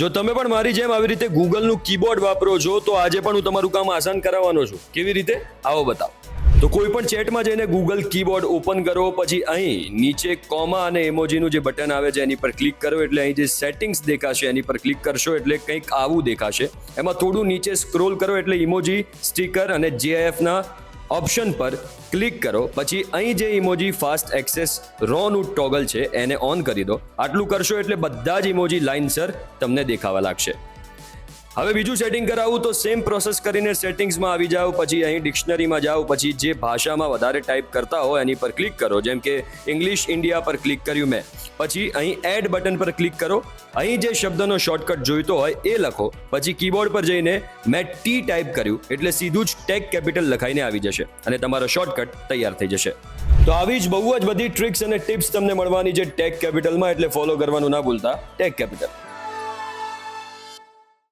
જો તમે પણ મારી જેમ આવી રીતે ગૂગલનું કીબોર્ડ વાપરો છો તો આજે પણ હું તમારું કામ આસાન કરાવવાનો છું. કેવી રીતે? આવો બતાવો. તો કોઈ પણ ચેટમાં જઈને ગૂગલ કીબોર્ડ ઓપન કરો, પછી અહીં નીચે કોમા અને ઇમોજીનું જે બટન આવે છે એની પર ક્લિક કરો, એટલે અહીં જે સેટિંગ્સ દેખાશે એની પર ક્લિક કરશો એટલે કંઈક આવું દેખાશે. એમાં થોડું નીચે સ્ક્રોલ કરો એટલે ઇમોજી, સ્ટીકર અને GIFના ઓપ્શન પર ક્લિક કરો. પછી અહીં જે ઇમોજી ફાસ્ટ એક્સેસ રોનું ટોગલ છે એને ઓન કરી દો. આટલું કરશો એટલે બધા જ ઇમોજી લાઇનસર તમને દેખાવા લાગશે. હવે બીજું સેટિંગ કરાવું તો સેમ પ્રોસેસ કરીને સેટિંગ્સમાં આવી જાઓ, પછી અહીં ડિક્શનરીમાં જાઓ, પછી જે ભાષામાં વધારે ટાઈપ કરતા હો એની પર ક્લિક કરો. જેમ કે ઇંગ્લિશ ઇન્ડિયા પર ક્લિક કર્યું મેં. પછી અહીં એડ બટન પર ક્લિક કરો. અહીં જે શબ્દનો શોર્ટકટ જોઈતો હોય એ લખો. પછી કીબોર્ડ પર જઈને મેં T ટાઈપ કર્યું એટલે સીધું જ ટેક કેપિટલ લખાઈને આવી જશે અને તમારો શોર્ટકટ તૈયાર થઈ જશે. તો આવી જ બહુ જ બધી ટ્રિક્સ અને ટિપ્સ તમને મળવાની છે ટેક કેપિટલમાં, એટલે ફોલો કરવાનું ના ભૂલતા. Tech capital.